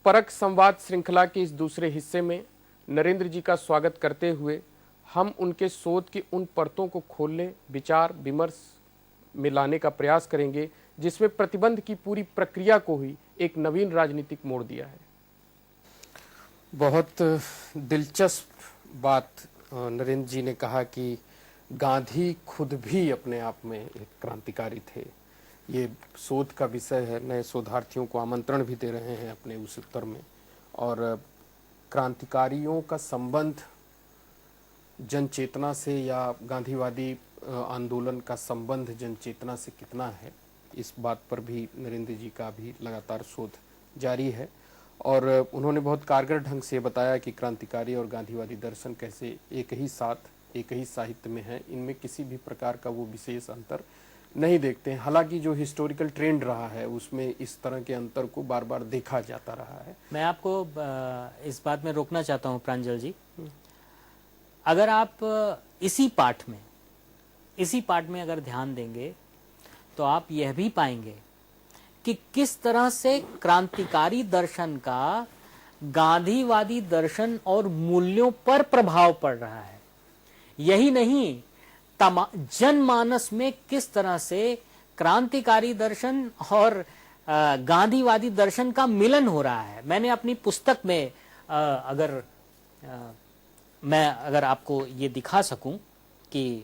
परख संवाद श्रृंखला के इस दूसरे हिस्से में नरेंद्र जी का स्वागत करते हुए हम उनके शोध की उन परतों को खोलने, विचार विमर्श में लाने का प्रयास करेंगे जिसमें प्रतिबंध की पूरी प्रक्रिया को ही एक नवीन राजनीतिक मोड़ दिया है। बहुत दिलचस्प बात नरेंद्र जी ने कहा कि गांधी खुद भी अपने आप में एक क्रांतिकारी थे। ये शोध का विषय है, नए शोधार्थियों को आमंत्रण भी दे रहे हैं अपने उस उत्तर में। और क्रांतिकारियों का संबंध जन चेतना से या गांधीवादी आंदोलन का संबंध जन चेतना से कितना है, इस बात पर भी नरेंद्र जी का भी लगातार शोध जारी है। और उन्होंने बहुत कारगर ढंग से बताया कि क्रांतिकारी और गांधीवादी दर्शन कैसे एक ही साथ एक ही साहित्य में है, इनमें किसी भी प्रकार का वो विशेष अंतर नहीं देखते हैं। हालांकि जो हिस्टोरिकल ट्रेंड रहा है उसमें इस तरह के अंतर को बार बार देखा जाता रहा है। मैं आपको इस बात में रोकना चाहता हूं प्रांजल जी। अगर आप इसी पाठ में अगर ध्यान देंगे तो आप यह भी पाएंगे कि किस तरह से क्रांतिकारी दर्शन का गांधीवादी दर्शन और मूल्यों पर प्रभाव पड़ रहा है। यही नहीं, जनमानस में किस तरह से क्रांतिकारी दर्शन और गांधीवादी दर्शन का मिलन हो रहा है। मैंने अपनी पुस्तक में अगर आपको ये दिखा सकूं कि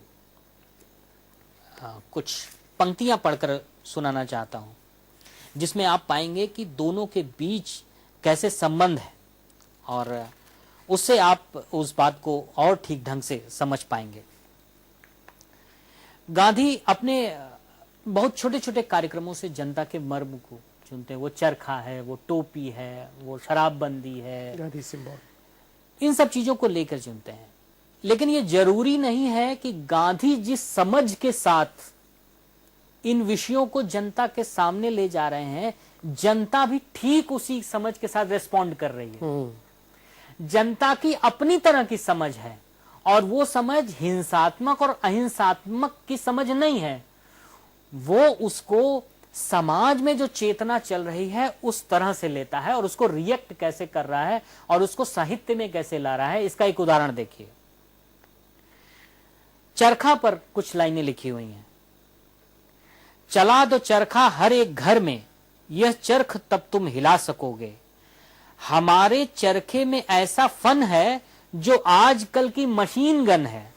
कुछ पंक्तियां पढ़कर सुनाना चाहता हूं, जिसमें आप पाएंगे कि दोनों के बीच कैसे संबंध है और उससे आप उस बात को और ठीक ढंग से समझ पाएंगे। गांधी अपने बहुत छोटे छोटे कार्यक्रमों से जनता के मर्म को चुनते हैं। वो चरखा है, वो टोपी है, वो शराबबंदी है, गांधी सिंबल, इन सब चीजों को लेकर चुनते हैं। लेकिन ये जरूरी नहीं है कि गांधी जिस समझ के साथ इन विषयों को जनता के सामने ले जा रहे हैं, जनता भी ठीक उसी समझ के साथ रेस्पॉन्ड कर रही है। जनता की अपनी तरह की समझ है और वो समझ हिंसात्मक और अहिंसात्मक की समझ नहीं है। वो उसको समाज में जो चेतना चल रही है उस तरह से लेता है और उसको रिएक्ट कैसे कर रहा है और उसको साहित्य में कैसे ला रहा है। इसका एक उदाहरण देखिए। चरखा पर कुछ लाइनें लिखी हुई हैं। चला दो चरखा हर एक घर में, यह चरख तब तुम हिला सकोगे। हमारे चरखे में ऐसा फन है जो आजकल की मशीन गन है।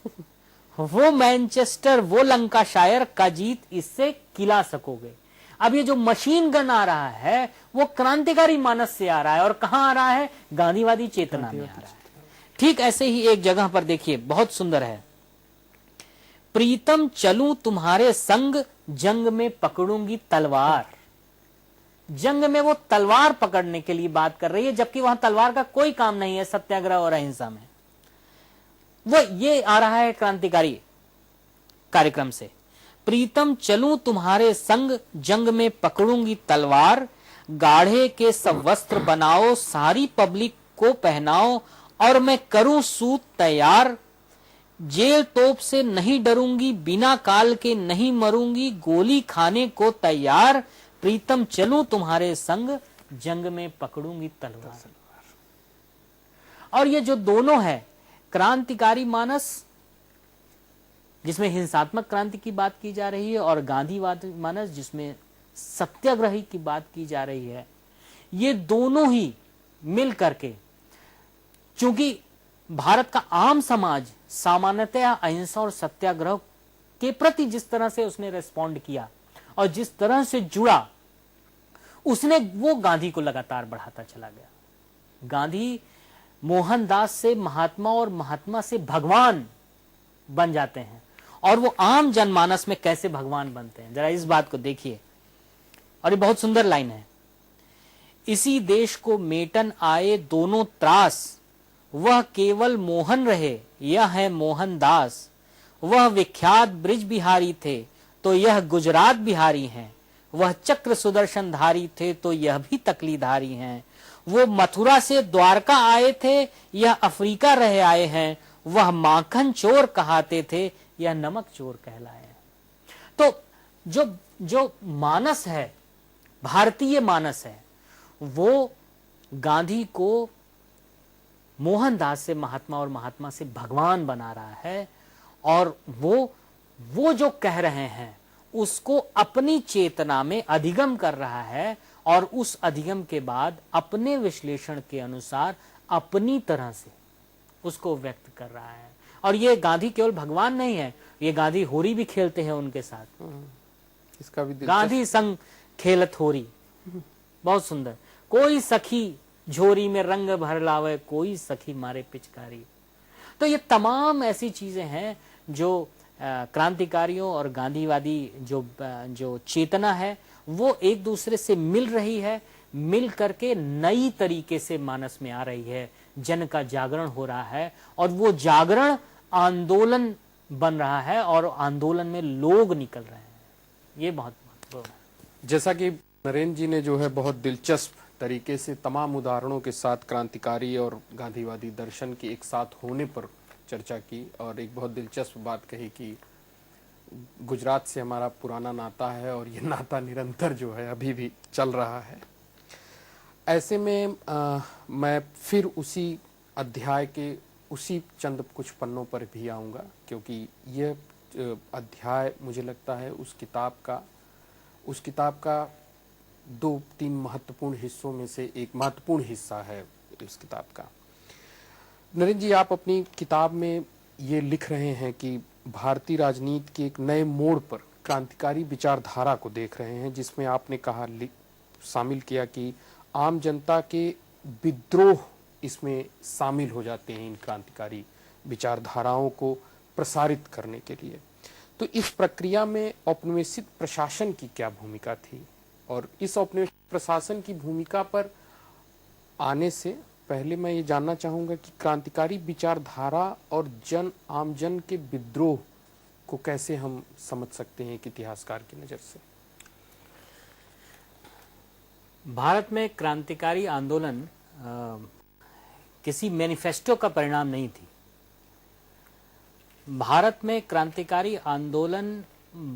वो मैनचेस्टर, वो लंकाशायर का जीत इससे किला सकोगे। अब ये जो मशीन गन आ रहा है वो क्रांतिकारी मानस से आ रहा है और कहां आ रहा है? गांधीवादी चेतना में आ रहा है। ठीक ऐसे ही एक जगह पर देखिए, बहुत सुंदर है। प्रीतम चलूं तुम्हारे संग, जंग में पकड़ूंगी तलवार। जंग में वो तलवार पकड़ने के लिए बात कर रही है, जबकि वहां तलवार का कोई काम नहीं है सत्याग्रह और अहिंसा में। वो ये आ रहा है क्रांतिकारी कार्यक्रम से। प्रीतम चलूं तुम्हारे संग, जंग में पकड़ूंगी तलवार। गाढ़े के सब वस्त्र बनाओ, सारी पब्लिक को पहनाओ और मैं करूं सूत तैयार। जेल तोप से नहीं डरूंगी, बिना काल के नहीं मरूंगी, गोली खाने को तैयार। प्रीतम चलूं तुम्हारे संग, जंग में पकड़ूंगी तलवार। और ये जो दोनों है, क्रांतिकारी मानस जिसमें हिंसात्मक क्रांति की बात की जा रही है और गांधीवादी मानस जिसमें सत्याग्रही की बात की जा रही है, ये दोनों ही मिल करके, चूंकि भारत का आम समाज सामान्यतया अहिंसा और सत्याग्रह के प्रति जिस तरह से उसने रेस्पॉन्ड किया और जिस तरह से जुड़ा, उसने वो गांधी को लगातार बढ़ाता चला गया। गांधी मोहनदास से महात्मा और महात्मा से भगवान बन जाते हैं और वो आम जनमानस में कैसे भगवान बनते हैं, जरा इस बात को देखिए। और ये बहुत सुंदर लाइन है। इसी देश को मेटन आए दोनों त्रास, वह केवल मोहन रहे, यह है मोहनदास। वह विख्यात ब्रिज बिहारी थे तो यह गुजरात बिहारी हैं। वह चक्र सुदर्शन धारी थे तो यह भी तकलीधारी हैं। वो मथुरा से द्वारका आए थे, यह अफ्रीका रह आए हैं। वह माखन चोर कहाते थे, यह नमक चोर कहलाए हैं। तो जो मानस है, भारतीय मानस है, वो गांधी को मोहनदास से महात्मा और महात्मा से भगवान बना रहा है, और वो जो कह रहे हैं उसको अपनी चेतना में अधिगम कर रहा है, और उस अधिगम के बाद अपने विश्लेषण के अनुसार अपनी तरह से उसको व्यक्त कर रहा है। और ये गांधी केवल भगवान नहीं है, ये गांधी होरी भी खेलते हैं उनके साथ। इसका भी गांधी संग खेलत होरी, बहुत सुंदर। कोई सखी झोरी में रंग भर लावे, कोई सखी मारे पिचकारी। तो ये तमाम ऐसी चीजें हैं जो क्रांतिकारियों और गांधीवादी जो चेतना है वो एक दूसरे से मिल रही है, मिल करके नई तरीके से मानस में आ रही है, जन का जागरण हो रहा है, और वो जागरण आंदोलन बन रहा है और आंदोलन में लोग निकल रहे हैं। ये बहुत महत्वपूर्ण है। जैसा कि नरेंद्र जी ने जो है बहुत दिलचस्प तरीके से तमाम उदाहरणों के साथ क्रांतिकारी और गांधीवादी दर्शन के एक साथ होने पर चर्चा की, और एक बहुत दिलचस्प बात कही कि गुजरात से हमारा पुराना नाता है और ये नाता निरंतर जो है अभी भी चल रहा है। ऐसे में मैं फिर उसी अध्याय के उसी चंद कुछ पन्नों पर भी आऊँगा, क्योंकि यह अध्याय मुझे लगता है उस किताब का 2-3 महत्वपूर्ण हिस्सों में से एक महत्वपूर्ण हिस्सा है इस किताब का। नरेंद्र जी, आप अपनी किताब में ये लिख रहे हैं कि भारतीय राजनीति के एक नए मोड़ पर क्रांतिकारी विचारधारा को देख रहे हैं, जिसमें आपने कहा शामिल किया कि आम जनता के विद्रोह इसमें शामिल हो जाते हैं इन क्रांतिकारी विचारधाराओं को प्रसारित करने के लिए। तो इस प्रक्रिया में औपनिवेशिक प्रशासन की क्या भूमिका थी, और इस औपनिवेशिक प्रशासन की भूमिका पर आने से पहले मैं ये जानना चाहूंगा कि क्रांतिकारी विचारधारा और आम जन के विद्रोह को कैसे हम समझ सकते हैं एक इतिहासकार की नजर से। भारत में क्रांतिकारी आंदोलन किसी मैनिफेस्टो का परिणाम नहीं थी। भारत में क्रांतिकारी आंदोलन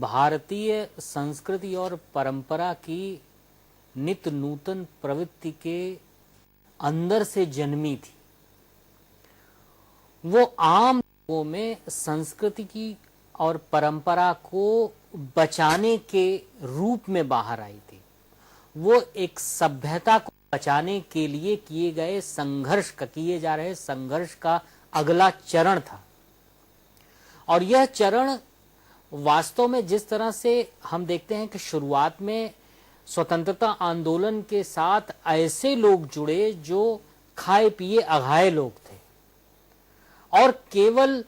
भारतीय संस्कृति और परंपरा की नित्य नूतन प्रवृत्ति के अंदर से जन्मी थी। वो आम लोगों में संस्कृति की और परंपरा को बचाने के रूप में बाहर आई थी। वो एक सभ्यता को बचाने के लिए किए जा रहे संघर्ष का अगला चरण था। और यह चरण वास्तव में जिस तरह से हम देखते हैं कि शुरुआत में स्वतंत्रता आंदोलन के साथ ऐसे लोग जुड़े जो खाए पिए अघाए लोग थे, और केवल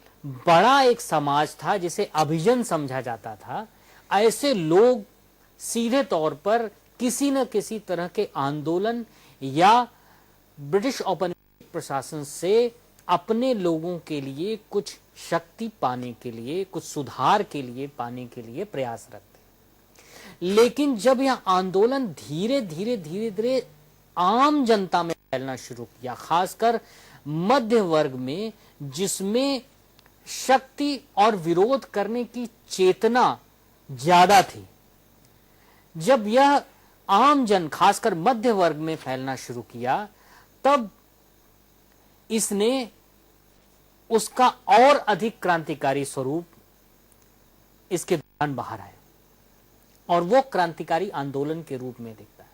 बड़ा एक समाज था जिसे अभिजन समझा जाता था। ऐसे लोग सीधे तौर पर किसी न किसी तरह के आंदोलन या ब्रिटिश औपनिवेशिक प्रशासन से अपने लोगों के लिए कुछ शक्ति पाने के लिए, कुछ सुधार के लिए पाने के लिए प्रयासरत थे। लेकिन जब यह आंदोलन धीरे धीरे आम जनता में फैलना शुरू किया, खासकर मध्य वर्ग में जिसमें शक्ति और विरोध करने की चेतना ज्यादा थी, जब यह आम जन खासकर मध्य वर्ग में फैलना शुरू किया, तब इसने उसका और अधिक क्रांतिकारी स्वरूप इसके दौरान बाहर आए, और वो क्रांतिकारी आंदोलन के रूप में दिखता है।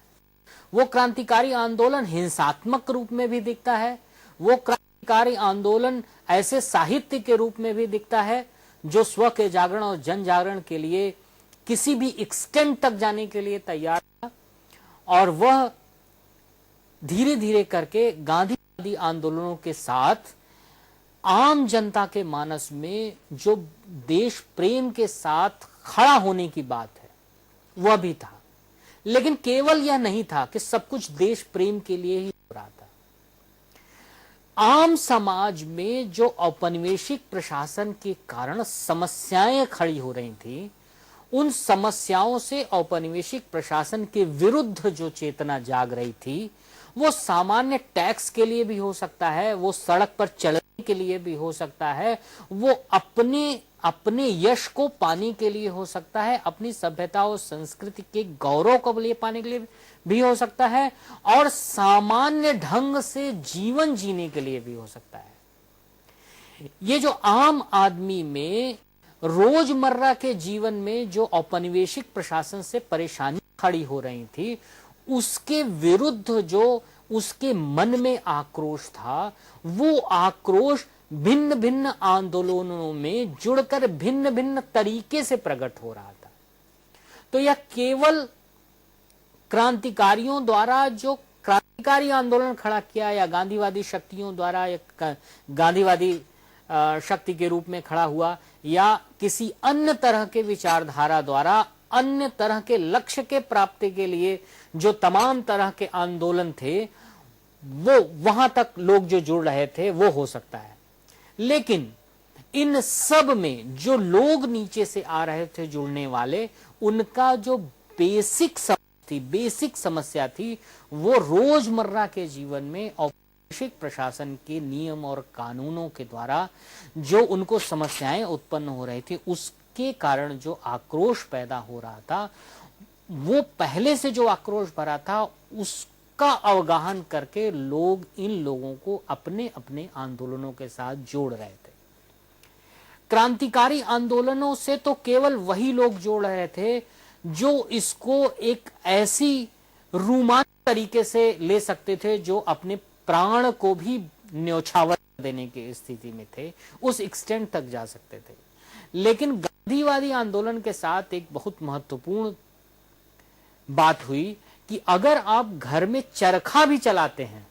वो क्रांतिकारी आंदोलन हिंसात्मक रूप में भी दिखता है। वो क्रांतिकारी आंदोलन ऐसे साहित्य के रूप में भी दिखता है जो स्व के जागरण और जन जागरण के लिए किसी भी एक्सटेंट तक जाने के लिए तैयार था। और वह धीरे धीरे करके गांधीवादी आंदोलनों के साथ आम जनता के मानस में जो देश प्रेम के साथ खड़ा होने की बात है वह भी था। लेकिन केवल यह नहीं था कि सब कुछ देश प्रेम के लिए ही हो रहा था। आम समाज में जो औपनिवेशिक प्रशासन के कारण समस्याएं खड़ी हो रही थी, उन समस्याओं से औपनिवेशिक प्रशासन के विरुद्ध जो चेतना जाग रही थी, वो सामान्य टैक्स के लिए भी हो सकता है, वो सड़क पर चलने के लिए भी हो सकता है, वो अपने अपने यश को पाने के लिए हो सकता है, अपनी सभ्यता और संस्कृति के गौरव को लिए पाने के लिए भी हो सकता है, और सामान्य ढंग से जीवन जीने के लिए भी हो सकता है। ये जो आम आदमी में रोजमर्रा के जीवन में जो औपनिवेशिक प्रशासन से परेशानी खड़ी हो रही थी, उसके विरुद्ध जो उसके मन में आक्रोश था, वो आक्रोश भिन्न भिन्न आंदोलनों में जुड़कर भिन्न भिन्न तरीके से प्रकट हो रहा था। तो यह केवल क्रांतिकारियों द्वारा जो क्रांतिकारी आंदोलन खड़ा किया या गांधीवादी शक्तियों द्वारा या गांधीवादी शक्ति के रूप में खड़ा हुआ, या किसी अन्य तरह के विचारधारा द्वारा अन्य तरह के लक्ष्य के प्राप्ति के लिए जो तमाम तरह के आंदोलन थे, वो वहां तक लोग जो जुड़ रहे थे, वो हो सकता है। लेकिन इन सब में जो लोग नीचे से आ रहे थे जुड़ने वाले, उनका जो बेसिक समस्या थी, वो रोजमर्रा के जीवन में औपनिवेशिक प्रशासन के नियम और कानूनों के द्वारा जो उनको समस्याएं उत्पन्न हो रही थी, उसके कारण जो आक्रोश पैदा हो रहा था, वो पहले से जो आक्रोश भरा था, उसका अवगाहन करके लोग इन लोगों को अपने अपने आंदोलनों के साथ जोड़ रहे थे। क्रांतिकारी आंदोलनों से तो केवल वही लोग जोड़ रहे थे जो इसको एक ऐसी रोमांच तरीके से ले सकते थे, जो अपने प्राण को भी न्यौछावर देने की स्थिति में थे, उस एक्सटेंट तक जा सकते थे। लेकिन गांधीवादी आंदोलन के साथ एक बहुत महत्वपूर्ण बात हुई कि अगर आप घर में चरखा भी चलाते हैं,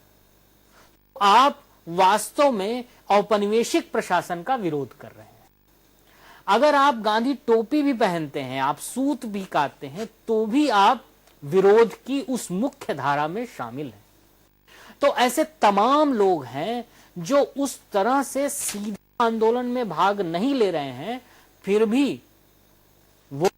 तो आप वास्तव में औपनिवेशिक प्रशासन का विरोध कर रहे हैं। अगर आप गांधी टोपी भी पहनते हैं, आप सूत भी काटते हैं, तो भी आप विरोध की उस मुख्य धारा में शामिल हैं। तो ऐसे तमाम लोग हैं जो उस तरह से सीधे आंदोलन में भाग नहीं ले रहे हैं, फिर भी वो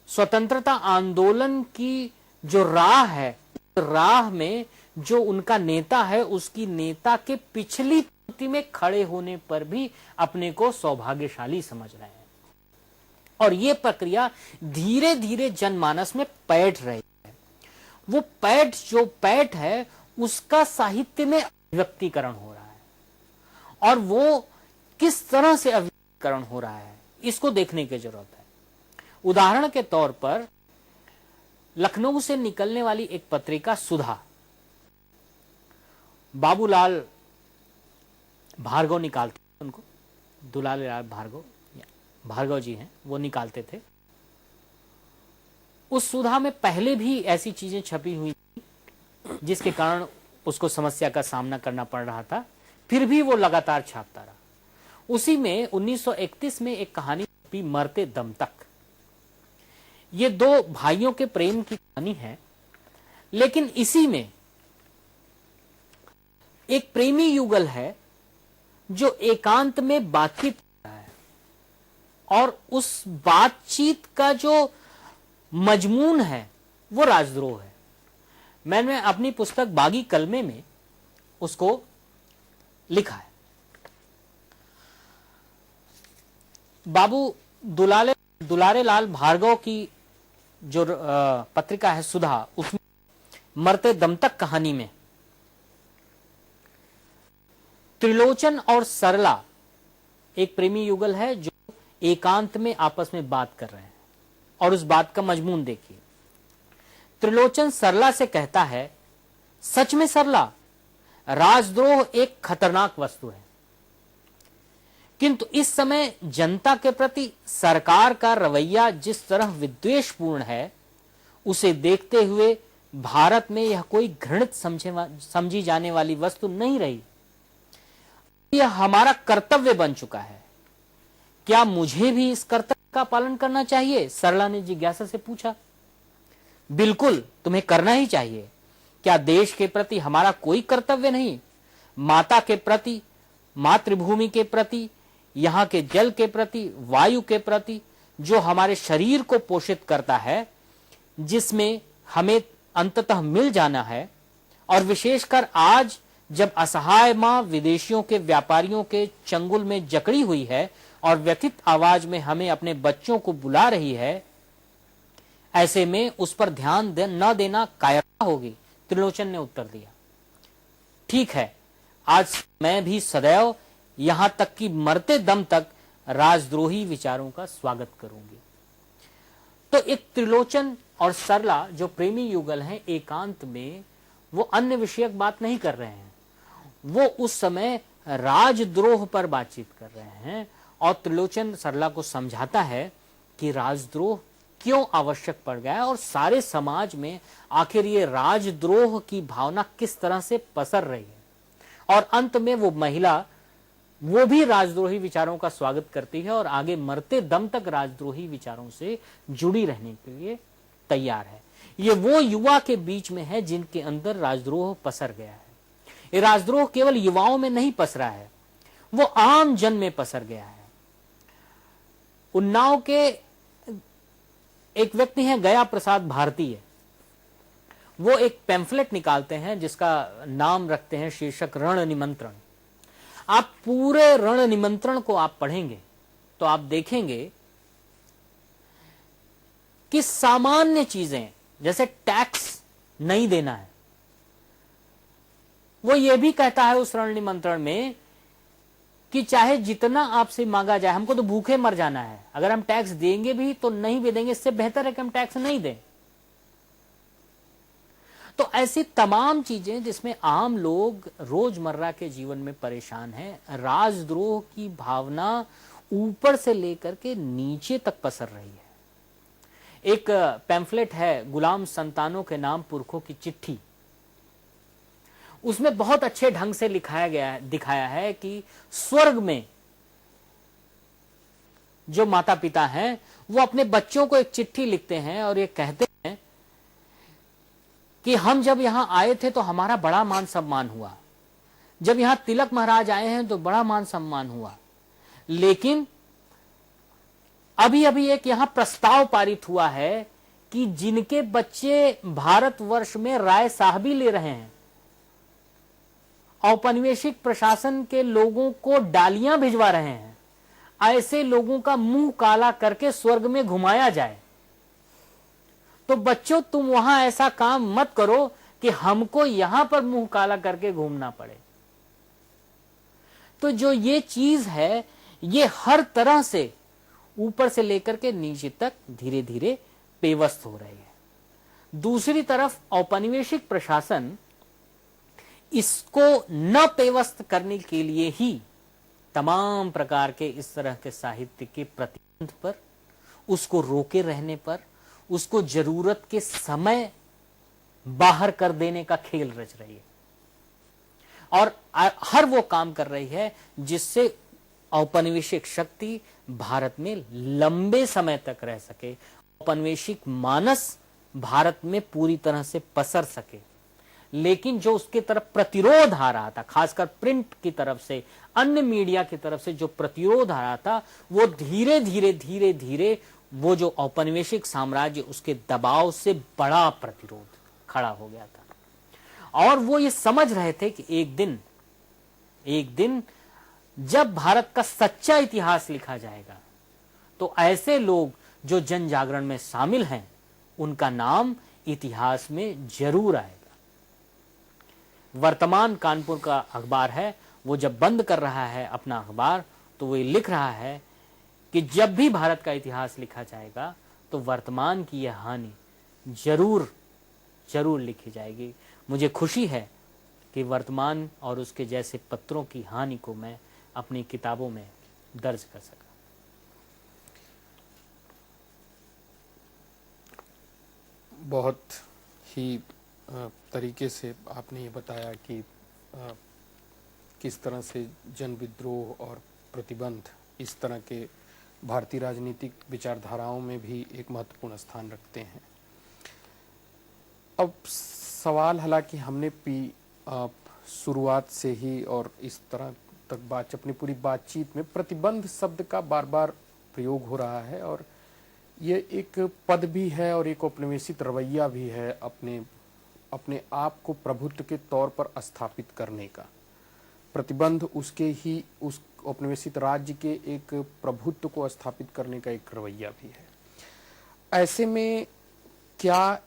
स्वतंत्रता आंदोलन की जो राह है, राह में जो उनका नेता है, उसकी नेता के पिछली पंक्ति में खड़े होने पर भी अपने को सौभाग्यशाली समझ रहे हैं। और ये प्रक्रिया धीरे धीरे जनमानस में पैठ रही है। वो पैठ है, उसका साहित्य में अभिव्यक्तिकरण हो रहा है, और वो किस तरह से अभिव्यक्तिकरण हो रहा है, इसको देखने की जरूरत है। उदाहरण के तौर पर लखनऊ से निकलने वाली एक पत्रिका सुधा, बाबूलाल भार्गव निकालते थे उनको, दुलाल भार्गव जी हैं, वो निकालते थे। उस सुधा में पहले भी ऐसी चीजें छपी हुई थी जिसके कारण उसको समस्या का सामना करना पड़ रहा था, फिर भी वो लगातार छापता रहा। उसी में 1931 में एक कहानी छपी, मरते दम तक। ये दो भाइयों के प्रेम की कहानी है, लेकिन इसी में एक प्रेमी युगल है जो एकांत में बातचीत कर रहा है, और उस बातचीत का जो मजमून है वो राजद्रोह है। मैंने अपनी पुस्तक बागी कलमे में उसको लिखा है। बाबू दुलारे लाल भार्गव की जो पत्रिका है सुधा, उसमें मरते दम तक कहानी में त्रिलोचन और सरला एक प्रेमी युगल है जो एकांत में आपस में बात कर रहे हैं, और उस बात का मजमून देखिए। त्रिलोचन सरला से कहता है, सच में सरला, राजद्रोह एक खतरनाक वस्तु है, किंतु इस समय जनता के प्रति सरकार का रवैया जिस तरह विद्वेषपूर्ण है, उसे देखते हुए भारत में यह कोई घृणित समझी जाने वाली वस्तु नहीं रही। यह हमारा कर्तव्य बन चुका है। क्या मुझे भी इस कर्तव्य का पालन करना चाहिए? सरला ने जिज्ञासा से पूछा। बिल्कुल, तुम्हें करना ही चाहिए। क्या देश के प्रति हमारा कोई कर्तव्य नहीं? माता के प्रति, मातृभूमि के प्रति, यहाँ के जल के प्रति, वायु के प्रति, जो हमारे शरीर को पोषित करता है, जिसमें हमें अंततः मिल जाना है, और विशेषकर आज जब असहाय मां विदेशियों के व्यापारियों के चंगुल में जकड़ी हुई है, और व्यथित आवाज में हमें अपने बच्चों को बुला रही है, ऐसे में उस पर ध्यान न देना कायरता होगी। त्रिलोचन ने उत्तर दिया, ठीक है, आज मैं भी सदैव, यहां तक कि मरते दम तक राजद्रोही विचारों का स्वागत करूंगी। तो एक त्रिलोचन और सरला जो प्रेमी युगल हैं, एकांत में वो अन्य विषयक बात नहीं कर रहे हैं, वो उस समय राजद्रोह पर बातचीत कर रहे हैं। और त्रिलोचन सरला को समझाता है कि राजद्रोह क्यों आवश्यक पड़ गया है और सारे समाज में आखिर ये राजद्रोह की भावना किस तरह से पसर रही है। और अंत में वो महिला, वो भी राजद्रोही विचारों का स्वागत करती है और आगे मरते दम तक राजद्रोही विचारों से जुड़ी रहने के लिए तैयार है। ये वो युवा के बीच में है जिनके अंदर राजद्रोह पसर गया है। ये राजद्रोह केवल युवाओं में नहीं पसरा है, वो आम जन में पसर गया है। उन्नाव के एक व्यक्ति हैं गया प्रसाद भारतीय, वो एक पैम्फलेट निकालते हैं जिसका नाम रखते हैं शीर्षक रण निमंत्रण। आप पूरे रण निमंत्रण को आप पढ़ेंगे तो आप देखेंगे कि सामान्य चीजें जैसे टैक्स नहीं देना है, वो ये भी कहता है उस रण निमंत्रण में कि चाहे जितना आपसे मांगा जाए, हमको तो भूखे मर जाना है, अगर हम टैक्स देंगे भी तो नहीं भी देंगे, इससे बेहतर है कि हम टैक्स नहीं दें। तो ऐसी तमाम चीजें जिसमें आम लोग रोजमर्रा के जीवन में परेशान हैं, राजद्रोह की भावना ऊपर से लेकर के नीचे तक पसर रही है। एक पैम्फलेट है गुलाम संतानों के नाम पुरखों की चिट्ठी, उसमें बहुत अच्छे ढंग से दिखाया है कि स्वर्ग में जो माता पिता हैं वो अपने बच्चों को एक चिट्ठी लिखते हैं और ये कहते हैं कि हम जब यहां आए थे तो हमारा बड़ा मान सम्मान हुआ, जब यहां तिलक महाराज आए हैं तो बड़ा मान सम्मान हुआ, लेकिन अभी अभी एक यहां प्रस्ताव पारित हुआ है कि जिनके बच्चे भारतवर्ष में राय साहबी ले रहे हैं, औपनिवेशिक प्रशासन के लोगों को डालियां भिजवा रहे हैं, ऐसे लोगों का मुंह काला करके स्वर्ग में घुमाया जाए। तो बच्चों, तुम वहां ऐसा काम मत करो कि हमको यहां पर मुंह काला करके घूमना पड़े। तो जो ये चीज है, ये हर तरह से ऊपर से लेकर के नीचे तक धीरे धीरे पेवस्त हो रही है। दूसरी तरफ औपनिवेशिक प्रशासन इसको न पेवस्त करने के लिए ही तमाम प्रकार के इस तरह के साहित्य के प्रतिबंध पर, उसको रोके रहने पर, उसको जरूरत के समय बाहर कर देने का खेल रच रही है और हर वो काम कर रही है जिससे औपनिवेशिक शक्ति भारत में लंबे समय तक रह सके, औपनिवेशिक मानस भारत में पूरी तरह से पसर सके। लेकिन जो उसके तरफ प्रतिरोध आ रहा था, खासकर प्रिंट की तरफ से, अन्य मीडिया की तरफ से जो प्रतिरोध आ रहा था, वो धीरे धीरे वो जो औपनिवेशिक साम्राज्य, उसके दबाव से बड़ा प्रतिरोध खड़ा हो गया था। और वो ये समझ रहे थे कि एक दिन जब भारत का सच्चा इतिहास लिखा जाएगा तो ऐसे लोग जो जन जागरण में शामिल हैं, उनका नाम इतिहास में जरूर आएगा। वर्तमान कानपुर का अखबार है, वो जब बंद कर रहा है अपना अखबार, तो वो लिख रहा है कि जब भी भारत का इतिहास लिखा जाएगा तो वर्तमान की यह हानि जरूर लिखी जाएगी। मुझे खुशी है कि वर्तमान और उसके जैसे पत्रों की हानि को मैं अपनी किताबों में दर्ज कर सका। बहुत ही तरीके से आपने ये बताया कि किस तरह से जन विद्रोह और प्रतिबंध इस तरह के भारतीय राजनीतिक विचारधाराओं में भी एक महत्वपूर्ण स्थान रखते हैं। अब सवाल, हालांकि हमने शुरुआत से ही और इस तरह तक अपनी पूरी बातचीत में प्रतिबंध शब्द का बार बार प्रयोग हो रहा है और ये एक पद भी है और एक औपनिवेशिक रवैया भी है अपने आप को प्रभुत्व के तौर पर स्थापित करने का। प्रतिबंध एक औपनिवेशिक राज्य के एक प्रभुत्व को स्थापित करने का एक रवैया भी है। ऐसे में क्या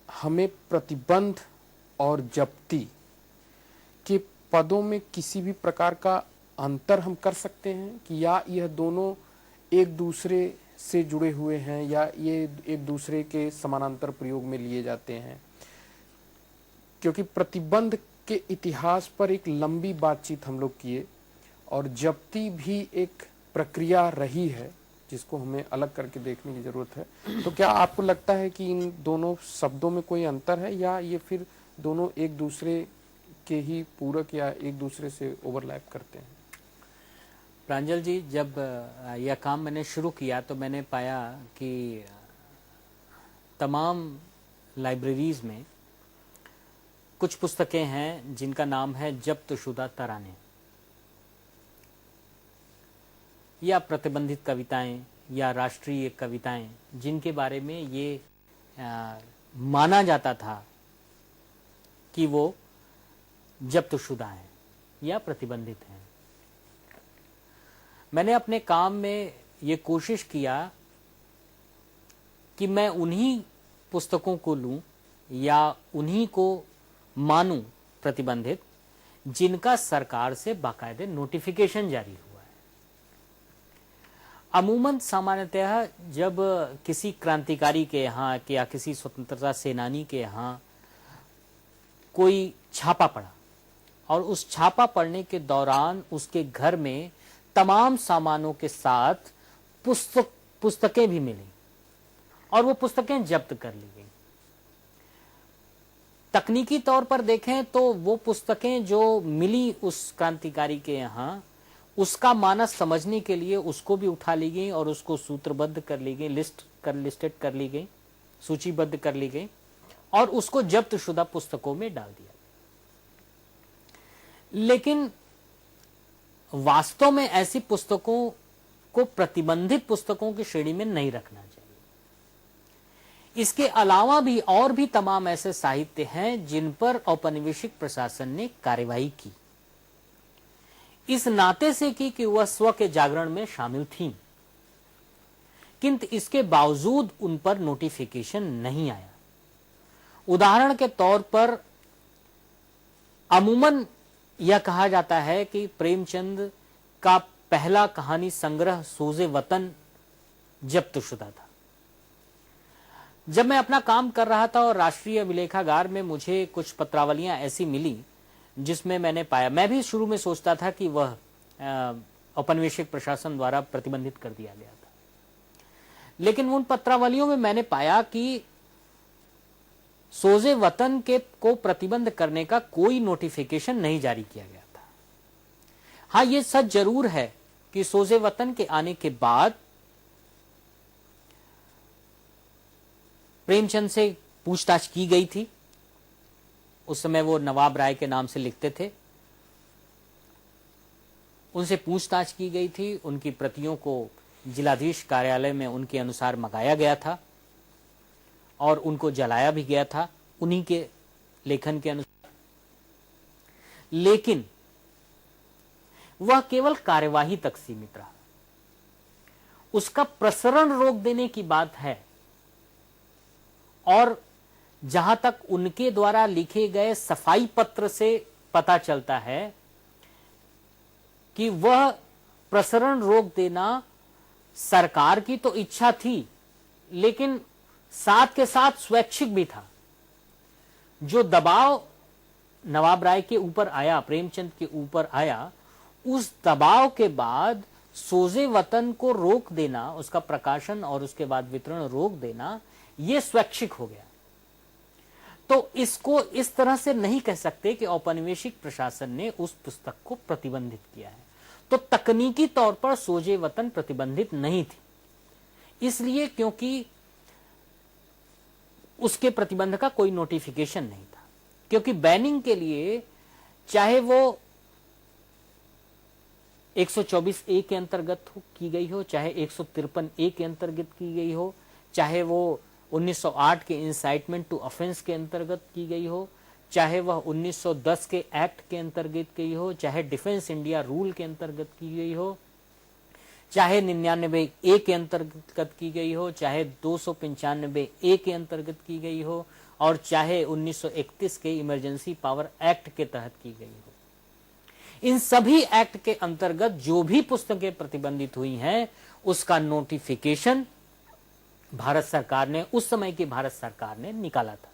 हमें प्रतिबंध और जब्ती के पदों में किसी भी प्रकार का अंतर हम कर सकते हैं कि या यह दोनों एक दूसरे से जुड़े हुए हैं या ये एक दूसरे के समानांतर प्रयोग में लिए जाते हैं? क्योंकि प्रतिबंध के इतिहास पर एक लंबी बातचीत हम लोग किए और जब्ती भी एक प्रक्रिया रही है जिसको हमें अलग करके देखने की जरूरत है। तो क्या आपको लगता है कि इन दोनों शब्दों में कोई अंतर है या ये फिर दोनों एक दूसरे के ही पूरक या एक दूसरे से ओवरलैप करते हैं? प्रांजल जी, जब यह काम मैंने शुरू किया तो मैंने पाया कि तमाम लाइब्रेरीज में कुछ पुस्तकें हैं जिनका नाम है जब्तशुदा तराने या प्रतिबंधित कविताएं या राष्ट्रीय कविताएं, जिनके बारे में ये माना जाता था कि वो जब्तशुदा हैं या प्रतिबंधित हैं। मैंने अपने काम में ये कोशिश किया कि मैं उन्हीं पुस्तकों को लूं या उन्हीं को मानूं प्रतिबंधित जिनका सरकार से बाकायदे नोटिफिकेशन जारी हुआ है। अमूमन सामान्यतः जब किसी क्रांतिकारी के यहाँ या किसी स्वतंत्रता सेनानी के यहाँ कोई छापा पड़ा और उस छापा पड़ने के दौरान उसके घर में तमाम सामानों के साथ पुस्तकें भी मिली और वो पुस्तकें जब्त कर ली गई। तकनीकी तौर पर देखें तो वो पुस्तकें जो मिली उस क्रांतिकारी के यहाँ, उसका मानस समझने के लिए उसको भी उठा ली गई और उसको सूत्रबद्ध कर ली गई, लिस्टेड कर ली गई, सूचीबद्ध कर ली गई और उसको जब्तशुदा पुस्तकों में डाल दिया। लेकिन वास्तव में ऐसी पुस्तकों को प्रतिबंधित पुस्तकों की श्रेणी में नहीं रखना चाहिए। इसके अलावा भी और भी तमाम ऐसे साहित्य हैं जिन पर औपनिवेशिक प्रशासन ने कार्यवाही की, इस नाते से की कि वह स्व के जागरण में शामिल थीं, किंतु इसके बावजूद उन पर नोटिफिकेशन नहीं आया। उदाहरण के तौर पर अमूमन यह कहा जाता है कि प्रेमचंद का पहला कहानी संग्रह सोजे वतन जब्तशुदा था। जब मैं अपना काम कर रहा था और राष्ट्रीय अभिलेखागार में मुझे कुछ पत्रावलियां ऐसी मिली जिसमें मैंने पाया, मैं भी शुरू में सोचता था कि वह औपनिवेशिक प्रशासन द्वारा प्रतिबंधित कर दिया गया था, लेकिन उन पत्रावलियों में मैंने पाया कि सोजे वतन के को प्रतिबंध करने का कोई नोटिफिकेशन नहीं जारी किया गया था। हाँ, यह सच जरूर है कि सोजे वतन के आने के बाद प्रेमचंद से पूछताछ की गई थी। उस समय वो नवाब राय के नाम से लिखते थे। उनसे पूछताछ की गई थी, उनकी प्रतियों को जिलाधीश कार्यालय में उनके अनुसार मंगाया गया था और उनको जलाया भी गया था उन्हीं के लेखन के अनुसार। लेकिन वह केवल कार्यवाही तक सीमित रहा। उसका प्रसरण रोक देने की बात है और जहां तक उनके द्वारा लिखे गए सफाई पत्र से पता चलता है कि वह प्रसरण रोक देना सरकार की तो इच्छा थी, लेकिन साथ के साथ स्वैच्छिक भी था। जो दबाव नवाब राय के ऊपर आया, प्रेमचंद के ऊपर आया, उस दबाव के बाद सोजे वतन को रोक देना, उसका प्रकाशन और उसके बाद वितरण रोक देना, यह स्वैच्छिक हो गया। तो इसको इस तरह से नहीं कह सकते कि औपनिवेशिक प्रशासन ने उस पुस्तक को प्रतिबंधित किया है। तो तकनीकी तौर पर सोजे वतन प्रतिबंधित नहीं थी, इसलिए क्योंकि उसके प्रतिबंध का कोई नोटिफिकेशन नहीं था। क्योंकि बैनिंग के लिए चाहे वो 124A के अंतर्गत की गई हो, चाहे 153A के अंतर्गत की गई हो, चाहे वो 1908 के इंसाइटमेंट टू ऑफेंस के अंतर्गत की गई हो, चाहे वह 1910 के एक्ट के अंतर्गत की हो, चाहे डिफेंस इंडिया रूल के अंतर्गत की गई हो, चाहे 99A के अंतर्गत की गई हो, चाहे 295A के अंतर्गत की गई हो, और चाहे 1931 के इमरजेंसी पावर एक्ट के तहत की गई हो। इन सभी एक्ट के अंतर्गत जो भी पुस्तकें प्रतिबंधित हुई हैं, उसका नोटिफिकेशन भारत सरकार ने, उस समय की भारत सरकार ने निकाला था।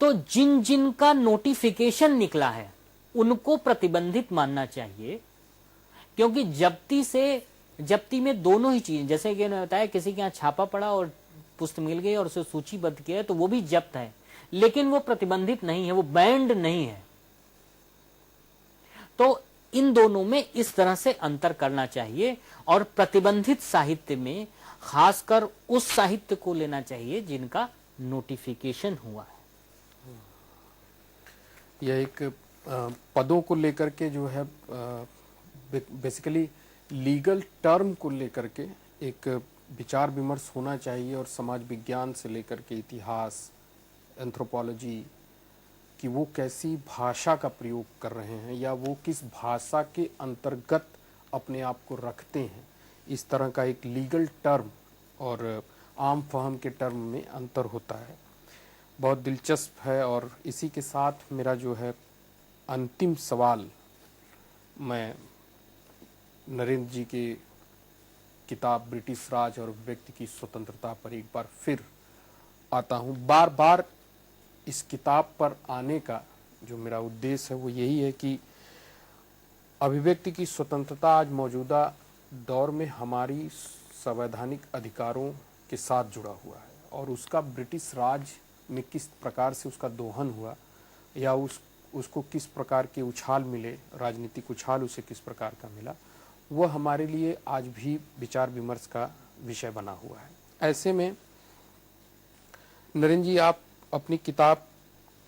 तो जिन जिन का नोटिफिकेशन निकला है उनको प्रतिबंधित मानना चाहिए, क्योंकि जब्ती में दोनों ही चीजें, जैसे कि मैंने बताया, किसी के यहां छापा पड़ा और पुस्तक मिल गई और उसे सूचीबद्ध किया तो वो भी जब्त है, लेकिन वो प्रतिबंधित नहीं है, वो बैंड नहीं है। तो इन दोनों में इस तरह से अंतर करना चाहिए, और प्रतिबंधित साहित्य में खासकर उस साहित्य को लेना चाहिए जिनका नोटिफिकेशन हुआ है। यह एक पदों को लेकर के जो है बेसिकली लीगल टर्म को लेकर के एक विचार विमर्श होना चाहिए, और समाज विज्ञान से लेकर के इतिहास, एंथ्रोपोलॉजी, कि वो कैसी भाषा का प्रयोग कर रहे हैं या वो किस भाषा के अंतर्गत अपने आप को रखते हैं, इस तरह का एक लीगल टर्म और आम फहम के टर्म में अंतर होता है। बहुत दिलचस्प है। और इसी के साथ मेरा जो है अंतिम सवाल, मैं नरेंद्र जी के किताब ब्रिटिश राज और व्यक्ति की स्वतंत्रता पर एक बार फिर आता हूँ। बार बार इस किताब पर आने का जो मेरा उद्देश्य है वो यही है कि अभिव्यक्ति की स्वतंत्रता आज मौजूदा दौर में हमारी संवैधानिक अधिकारों के साथ जुड़ा हुआ है, और उसका ब्रिटिश राज में किस प्रकार से उसका दोहन हुआ या उसको किस प्रकार के उछाल मिले, राजनीतिक उछाल उसे किस प्रकार का मिला, वह हमारे लिए आज भी विचार विमर्श का विषय बना हुआ है। ऐसे में नरेंद्र जी, आप अपनी किताब,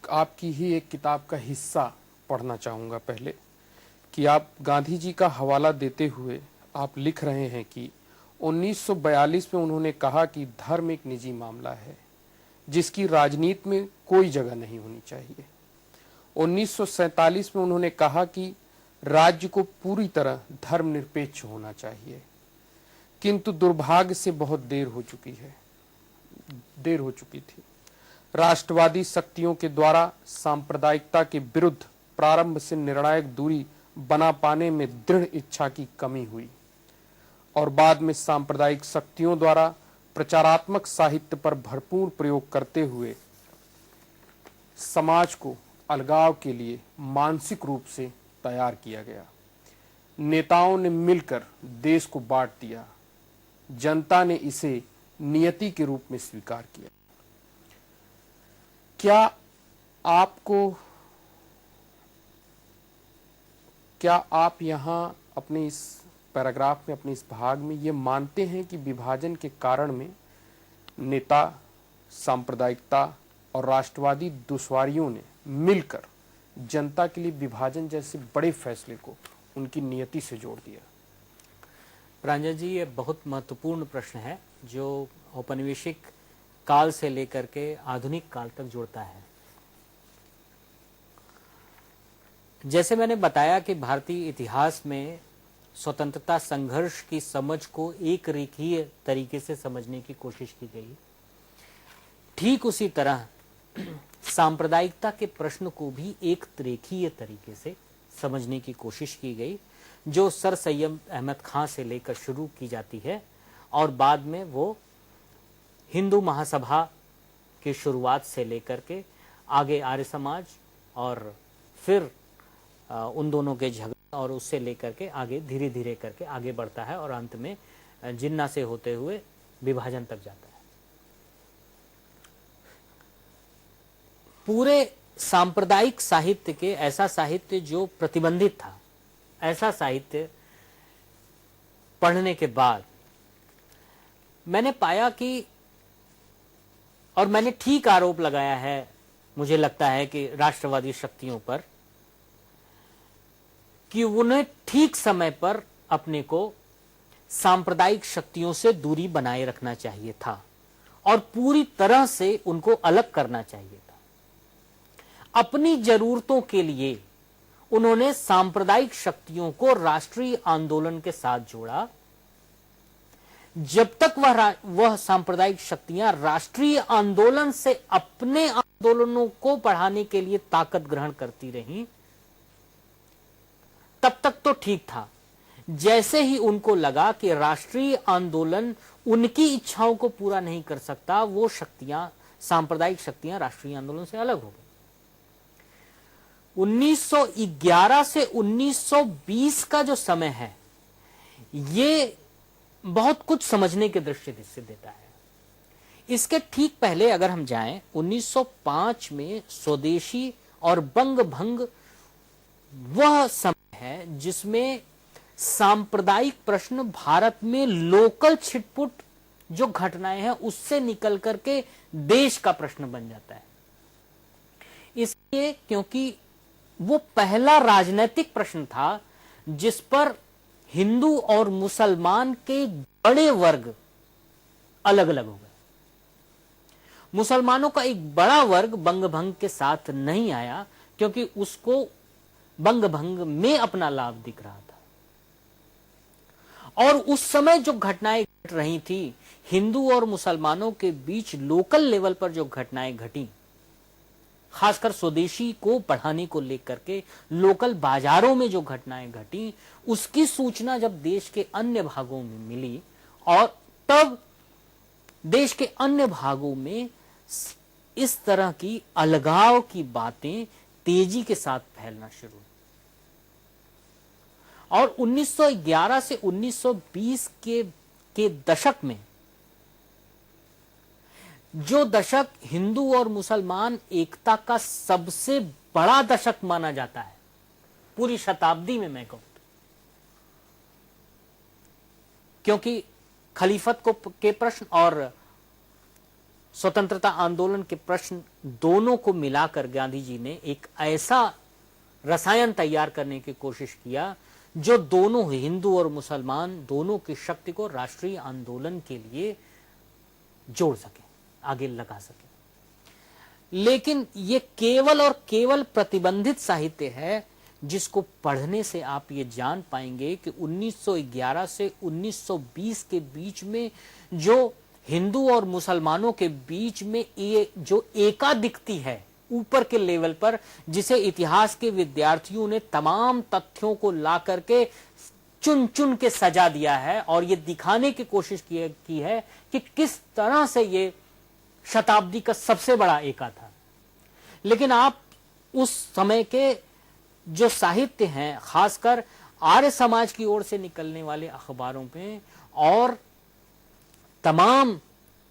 आपकी ही एक किताब का हिस्सा पढ़ना चाहूँगा पहले, कि आप गांधी जी का हवाला देते हुए आप लिख रहे हैं कि 1942 में उन्होंने कहा कि धर्म एक निजी मामला है जिसकी राजनीति में कोई जगह नहीं होनी चाहिए। 1947 में उन्होंने कहा कि राज्य को पूरी तरह धर्मनिरपेक्ष होना चाहिए, किंतु दुर्भाग्य से बहुत देर हो चुकी थी। राष्ट्रवादी शक्तियों के द्वारा सांप्रदायिकता के विरुद्ध प्रारंभ से निर्णायक दूरी बना पाने में दृढ़ इच्छा की कमी हुई, और बाद में सांप्रदायिक शक्तियों द्वारा प्रचारात्मक साहित्य पर भरपूर प्रयोग करते हुए समाज को अलगाव के लिए मानसिक रूप से तैयार किया गया। नेताओं ने मिलकर देश को बांट दिया, जनता ने इसे नियति के रूप में स्वीकार किया। क्या आप यहाँ अपने इस पैराग्राफ में, अपने इस भाग में ये मानते हैं कि विभाजन के कारण में नेता, सांप्रदायिकता और राष्ट्रवादी दुश्वारियों ने मिलकर जनता के लिए विभाजन जैसे बड़े फैसले को उनकी नियति से जोड़ दिया? प्रांजल जी, ये बहुत महत्वपूर्ण प्रश्न है जो औपनिवेशिक काल से लेकर के आधुनिक काल तक जुड़ता है। जैसे मैंने बताया कि भारतीय इतिहास में स्वतंत्रता संघर्ष की समझ को एक रेखीय तरीके से समझने की कोशिश की गई, ठीक उसी तरह सांप्रदायिकता के प्रश्न को भी एक रेखीय तरीके से समझने की कोशिश की गई, जो सर सैयद अहमद खां से लेकर शुरू की जाती है, और बाद में वो हिंदू महासभा की शुरुआत से लेकर के आगे आर्य समाज, और फिर उन दोनों के झगड़े, और उससे लेकर के आगे धीरे धीरे करके आगे बढ़ता है, और अंत में जिन्ना से होते हुए विभाजन तक जाता है। पूरे सांप्रदायिक साहित्य के, ऐसा साहित्य जो प्रतिबंधित था, ऐसा साहित्य पढ़ने के बाद मैंने पाया कि, और मैंने ठीक आरोप लगाया है, मुझे लगता है कि राष्ट्रवादी शक्तियों पर, कि उन्हें ठीक समय पर अपने को सांप्रदायिक शक्तियों से दूरी बनाए रखना चाहिए था और पूरी तरह से उनको अलग करना चाहिए था। अपनी जरूरतों के लिए उन्होंने सांप्रदायिक शक्तियों को राष्ट्रीय आंदोलन के साथ जोड़ा। जब तक वह सांप्रदायिक शक्तियां राष्ट्रीय आंदोलन से अपने आंदोलनों को बढ़ाने के लिए ताकत ग्रहण करती रहीं, तब तक तो ठीक था। जैसे ही उनको लगा कि राष्ट्रीय आंदोलन उनकी इच्छाओं को पूरा नहीं कर सकता, वो शक्तियां, सांप्रदायिक शक्तियां राष्ट्रीय आंदोलन से अलग हो गई। 1911 से 1920 का जो समय है, ये बहुत कुछ समझने की दृष्टि से देता है। इसके ठीक पहले अगर हम जाएं, 1905 में स्वदेशी और बंग भंग वह समय है जिसमें सांप्रदायिक प्रश्न भारत में लोकल छिटपुट जो घटनाएं हैं उससे निकल करके देश का प्रश्न बन जाता है। इसलिए क्योंकि वो पहला राजनीतिक प्रश्न था जिस पर हिंदू और मुसलमान के बड़े वर्ग अलग अलग हो गए। मुसलमानों का एक बड़ा वर्ग बंग भंग के साथ नहीं आया क्योंकि उसको बंग भंग में अपना लाभ दिख रहा था। और उस समय जो घटनाएं घट रही थी, हिंदू और मुसलमानों के बीच लोकल लेवल पर जो घटनाएं घटी, खासकर स्वदेशी को बढ़ाने को लेकर के लोकल बाजारों में जो घटनाएं घटी, उसकी सूचना जब देश के अन्य भागों में मिली और तब देश के अन्य भागों में इस तरह की अलगाव की बातें तेजी के साथ फैलना शुरू हुई। और 1911 से 1920 के दशक में, जो दशक हिंदू और मुसलमान एकता का सबसे बड़ा दशक माना जाता है पूरी शताब्दी में, मैं कहूं, क्योंकि खलीफत के प्रश्न और स्वतंत्रता आंदोलन के प्रश्न दोनों को मिलाकर गांधी जी ने एक ऐसा रसायन तैयार करने की कोशिश किया जो दोनों हिंदू और मुसलमान दोनों की शक्ति को राष्ट्रीय आंदोलन के लिए जोड़ सके, आगे लगा सके। लेकिन ये केवल और केवल प्रतिबंधित साहित्य है जिसको पढ़ने से आप ये जान पाएंगे कि 1911 से 1920 के बीच में जो हिंदू और मुसलमानों के बीच में ये जो एका दिखती है ऊपर के लेवल पर, जिसे इतिहास के विद्यार्थियों ने तमाम तथ्यों को ला करके चुन चुन के सजा दिया है और ये दिखाने की कोशिश की है कि किस तरह से ये शताब्दी का सबसे बड़ा एका था। लेकिन आप उस समय के जो साहित्य हैं, खासकर आर्य समाज की ओर से निकलने वाले अखबारों में और तमाम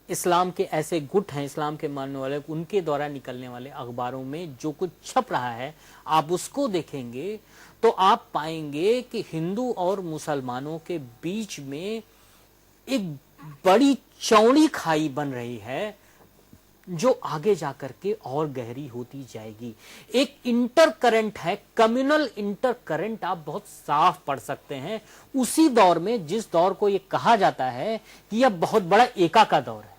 इस्लाम के ऐसे गुट हैं, इस्लाम के मानने वाले, उनके द्वारा निकलने वाले अखबारों में जो कुछ छप रहा है, आप उसको देखेंगे तो आप पाएंगे कि हिंदू और मुसलमानों के बीच में एक बड़ी चौड़ी खाई बन रही है जो आगे जाकर के और गहरी होती जाएगी। एक इंटर करंट है, कम्युनल इंटर करंट, आप बहुत साफ पढ़ सकते हैं उसी दौर में जिस दौर को यह कहा जाता है कि यह बहुत बड़ा एका का दौर है।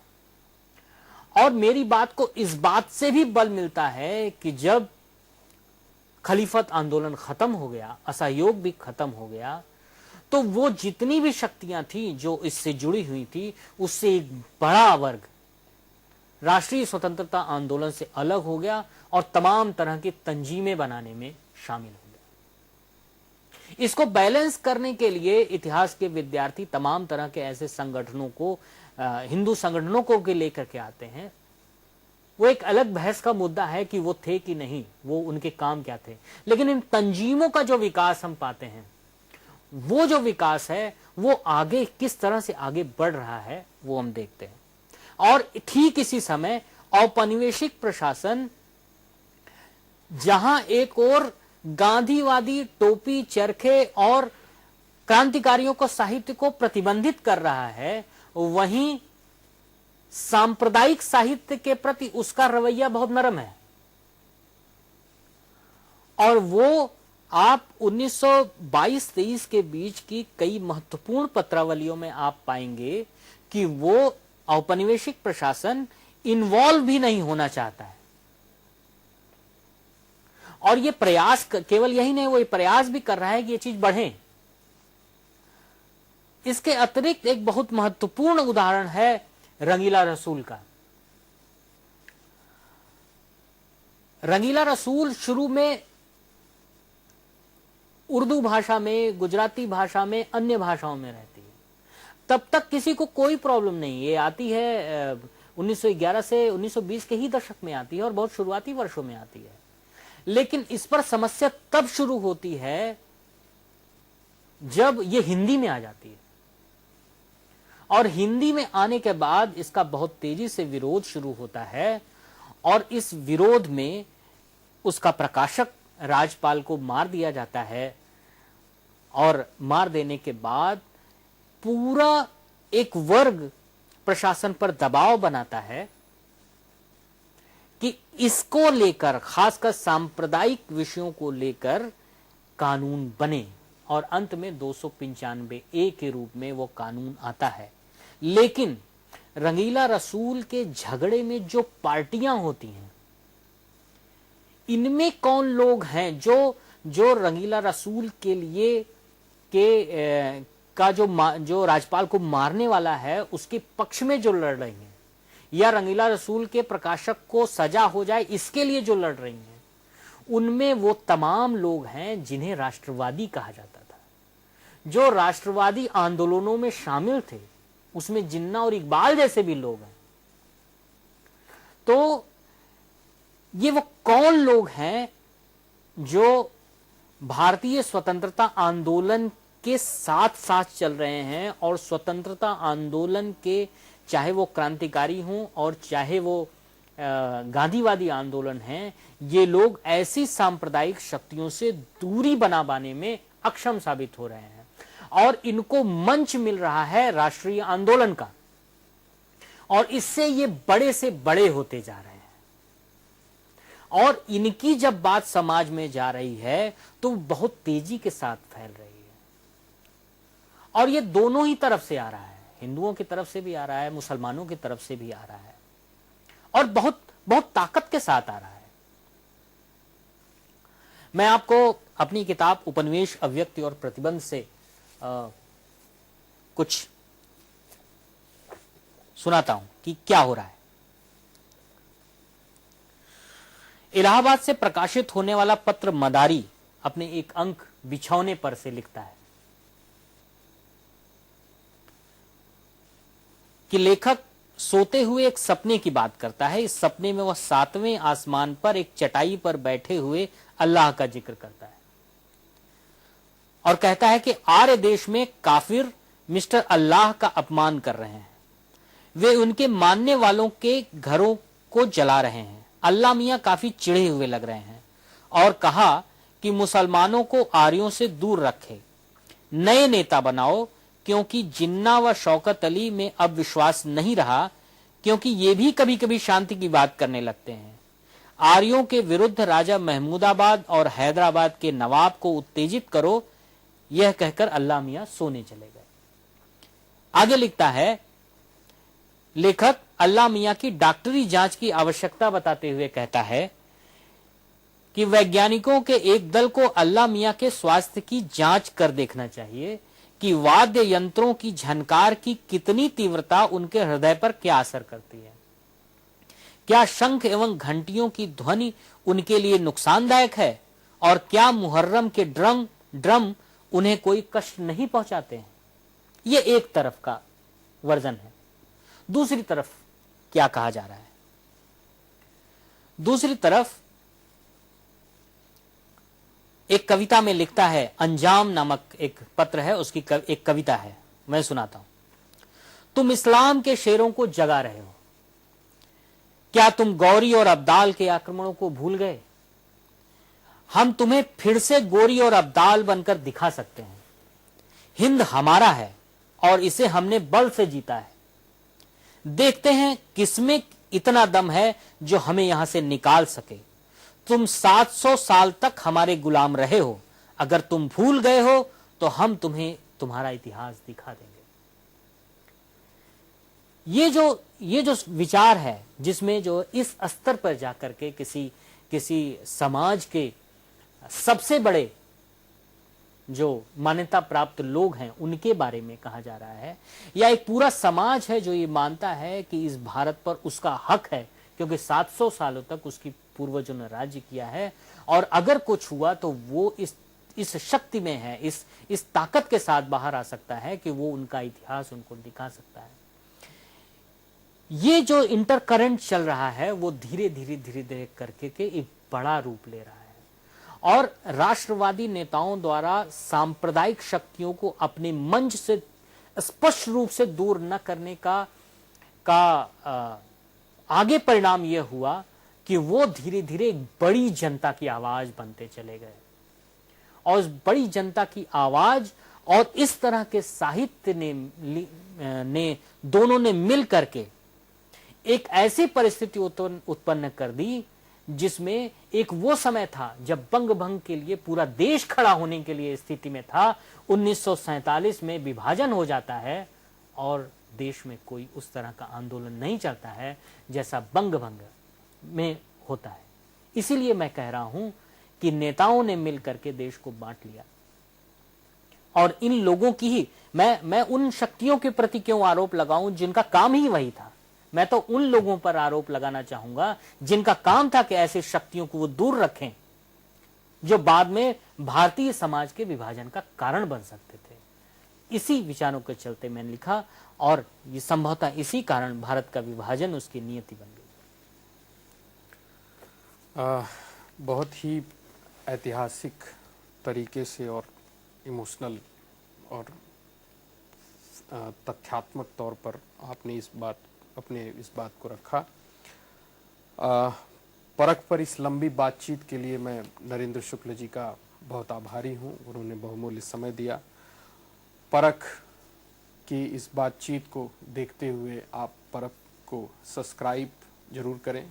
और मेरी बात को इस बात से भी बल मिलता है कि जब खलीफत आंदोलन खत्म हो गया, असहयोग भी खत्म हो गया, तो वो जितनी भी शक्तियां थी जो इससे जुड़ी हुई थी, उससे एक बड़ा वर्ग राष्ट्रीय स्वतंत्रता आंदोलन से अलग हो गया और तमाम तरह की तंजीमें बनाने में शामिल हो गया। इसको बैलेंस करने के लिए इतिहास के विद्यार्थी तमाम तरह के ऐसे संगठनों को, हिंदू संगठनों को के लेकर के आते हैं। वो एक अलग बहस का मुद्दा है कि वो थे कि नहीं, वो उनके काम क्या थे, लेकिन इन तंजीमों का जो विकास हम पाते हैं, वो जो विकास है वो आगे किस तरह से आगे बढ़ रहा है वो हम देखते हैं। और ठीक इसी समय औपनिवेशिक प्रशासन, जहां एक और गांधीवादी टोपी चरखे और क्रांतिकारियों को साहित्य को प्रतिबंधित कर रहा है, वहीं सांप्रदायिक साहित्य के प्रति उसका रवैया बहुत नरम है। और वो आप 1922-23 के बीच की कई महत्वपूर्ण पत्रावलियों में आप पाएंगे कि वो औपनिवेशिक प्रशासन इन्वॉल्व भी नहीं होना चाहता है। और ये प्रयास केवल यही नहीं, वो ये प्रयास भी कर रहा है कि ये चीज बढ़े। इसके अतिरिक्त एक बहुत महत्वपूर्ण उदाहरण है रंगीला रसूल का। रंगीला रसूल शुरू में उर्दू भाषा में, गुजराती भाषा में, अन्य भाषाओं में रहती है। तब तक किसी को कोई प्रॉब्लम नहीं। ये आती है 1911 से 1920 के ही दशक में आती है और बहुत शुरुआती वर्षों में आती है। लेकिन इस पर समस्या तब शुरू होती है जब ये हिंदी में आ जाती है, और हिंदी में आने के बाद इसका बहुत तेजी से विरोध शुरू होता है, और इस विरोध में उसका प्रकाशक राजपाल को मार दिया जाता है। और मार देने के बाद पूरा एक वर्ग प्रशासन पर दबाव बनाता है कि इसको लेकर, खासकर सांप्रदायिक विषयों को लेकर कानून बने, और अंत में 295A के रूप में वो कानून आता है। लेकिन रंगीला रसूल के झगड़े में जो पार्टियां होती हैं, इनमें कौन लोग हैं जो रंगीला रसूल के लिए जो राजपाल को मारने वाला है उसके पक्ष में जो लड़ रही हैं, या रंगीला रसूल के प्रकाशक को सजा हो जाए इसके लिए जो लड़ रही हैं, उनमें वो तमाम लोग हैं जिन्हें राष्ट्रवादी कहा जाता था, जो राष्ट्रवादी आंदोलनों में शामिल थे। उसमें जिन्ना और इकबाल जैसे भी लोग हैं। तो ये वो कौन लोग हैं जो भारतीय स्वतंत्रता आंदोलन के साथ साथ चल रहे हैं, और स्वतंत्रता आंदोलन के, चाहे वो क्रांतिकारी हों और चाहे वो गांधीवादी आंदोलन हैं, ये लोग ऐसी सांप्रदायिक शक्तियों से दूरी बना पाने में अक्षम साबित हो रहे हैं, और इनको मंच मिल रहा है राष्ट्रीय आंदोलन का, और इससे ये बड़े से बड़े होते जा रहे हैं। और इनकी जब बात समाज में जा रही है तो बहुत तेजी के साथ फैल रही है, और ये दोनों ही तरफ से आ रहा है, हिंदुओं की तरफ से भी आ रहा है, मुसलमानों की तरफ से भी आ रहा है, और बहुत बहुत ताकत के साथ आ रहा है। मैं आपको अपनी किताब उपनिवेश, अव्यक्ति और प्रतिबंध से कुछ सुनाता हूं कि क्या हो रहा है। इलाहाबाद से प्रकाशित होने वाला पत्र मदारी अपने एक अंक बिछौने पर से लिखता है कि लेखक सोते हुए एक सपने की बात करता है। इस सपने में वह 7वें आसमान पर एक चटाई पर बैठे हुए अल्लाह का जिक्र करता है और कहता है कि आर्य देश में काफिर मिस्टर अल्लाह का अपमान कर रहे हैं, वे उनके मानने वालों के घरों को जला रहे हैं। अल्लाह मियां काफी चिढ़े हुए लग रहे हैं और कहा कि मुसलमानों को आर्यों से दूर रखे, नए नेता बनाओ, क्योंकि जिन्ना व शौकत अली में अब विश्वास नहीं रहा, क्योंकि ये भी कभी कभी शांति की बात करने लगते हैं। आर्यों के विरुद्ध राजा महमूदाबाद और हैदराबाद के नवाब को उत्तेजित करो। यह कहकर अल्लाह मियां सोने चले गए। आगे लिखता है लेखक, अल्लाह मियां की डॉक्टरी जांच की आवश्यकता बताते हुए कहता है कि वैज्ञानिकों के एक दल को अल्लाह मियां के स्वास्थ्य की जांच कर देखना चाहिए कि वाद्य यंत्रों की झनकार की कितनी तीव्रता उनके हृदय पर क्या असर करती है। क्या शंख एवं घंटियों की ध्वनि उनके लिए नुकसानदायक है, और क्या मुहर्रम के ड्रम उन्हें कोई कष्ट नहीं पहुंचाते हैं। ये एक तरफ का वर्जन है। दूसरी तरफ क्या कहा जा रहा है? दूसरी तरफ एक कविता में लिखता है, अंजाम नामक एक पत्र है, उसकी एक कविता है, मैं सुनाता हूं। तुम इस्लाम के शेरों को जगा रहे हो, क्या तुम गौरी और अब्दाल के आक्रमणों को भूल गए? हम तुम्हें फिर से गोरी और अब्दाल बनकर दिखा सकते हैं। हिंद हमारा है और इसे हमने बल से जीता है। देखते हैं किसमें इतना दम है जो हमें यहां से निकाल सके। तुम 700 साल तक हमारे गुलाम रहे हो, अगर तुम भूल गए हो तो हम तुम्हें तुम्हारा इतिहास दिखा देंगे। ये जो विचार है, जिसमें जो इस स्तर पर जाकर के किसी समाज के सबसे बड़े जो मान्यता प्राप्त लोग हैं उनके बारे में कहा जा रहा है, या एक पूरा समाज है जो ये मानता है कि इस भारत पर उसका हक है, क्योंकि 700 सालों तक उसकी पूर्वजों ने राज्य किया है, और अगर कुछ हुआ तो वो इस शक्ति में है, इस ताकत के साथ बाहर आ सकता है कि वो उनका इतिहास उनको दिखा सकता है। ये जो इंटरकरेंट चल रहा है वो धीरे धीरे करके के एक बड़ा रूप ले रहा है, और राष्ट्रवादी नेताओं द्वारा सांप्रदायिक शक्तियों को अपने मंच से स्पष्ट रूप से दूर न करने का आगे परिणाम यह हुआ कि वो धीरे धीरे एक बड़ी जनता की आवाज बनते चले गए, और उस बड़ी जनता की आवाज और इस तरह के साहित्य ने दोनों ने मिल करके एक ऐसी परिस्थिति उत्पन्न कर दी जिसमें एक वो समय था जब बंग भंग के लिए पूरा देश खड़ा होने के लिए स्थिति में था। 1947 में विभाजन हो जाता है और देश में कोई उस तरह का आंदोलन नहीं चलता है जैसा बंग भंग में होता है। इसीलिए मैं कह रहा हूं कि नेताओं ने मिल करके देश को बांट लिया, और इन लोगों की ही मैं उन शक्तियों के प्रति क्यों आरोप लगाऊं जिनका काम ही वही था। मैं तो उन लोगों पर आरोप लगाना चाहूंगा जिनका काम था कि ऐसी शक्तियों को वो दूर रखें जो बाद में भारतीय समाज के विभाजन का कारण बन सकते थे। इसी विचारों के चलते मैंने लिखा, और ये संभवतः इसी कारण भारत का विभाजन उसकी नियति बन गई। बहुत ही ऐतिहासिक तरीके से और इमोशनल और तथ्यात्मक तौर पर आपने इस बात को रखा। परख पर इस लंबी बातचीत के लिए मैं नरेंद्र शुक्ल जी का बहुत आभारी हूं। उन्होंने बहुमूल्य समय दिया। परख की इस बातचीत को देखते हुए आप परख को सब्सक्राइब जरूर करें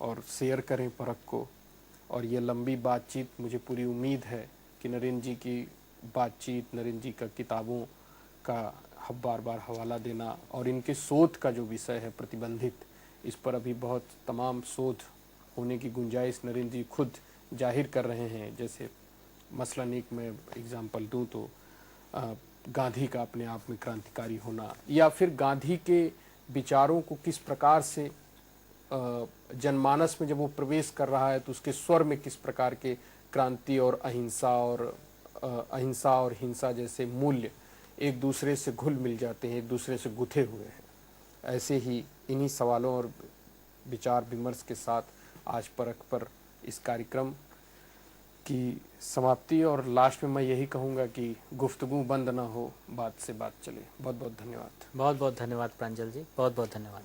और शेयर करें परख को। और ये लंबी बातचीत, मुझे पूरी उम्मीद है कि नरेंद्र जी की बातचीत, नरेंद्र जी का किताबों का बार बार हवाला देना और इनके शोध का जो विषय है प्रतिबंधित, इस पर अभी बहुत तमाम शोध होने की गुंजाइश नरेंद्र जी खुद जाहिर कर रहे हैं। जैसे मसलन एक मैं एग्जांपल दूं तो गांधी का अपने आप में क्रांतिकारी होना, या फिर गांधी के विचारों को किस प्रकार से जनमानस में जब वो प्रवेश कर रहा है तो उसके स्वर में किस प्रकार के क्रांति और अहिंसा और हिंसा जैसे मूल्य एक दूसरे से घुल मिल जाते हैं, एक दूसरे से गुथे हुए हैं। ऐसे ही इन्हीं सवालों और विचार विमर्श के साथ आज परख पर इस कार्यक्रम की समाप्ति, और लास्ट में मैं यही कहूँगा कि गुफ्तगू बंद ना हो, बात से बात चले। बहुत बहुत धन्यवाद। बहुत बहुत धन्यवाद प्रांजल जी, बहुत बहुत धन्यवाद।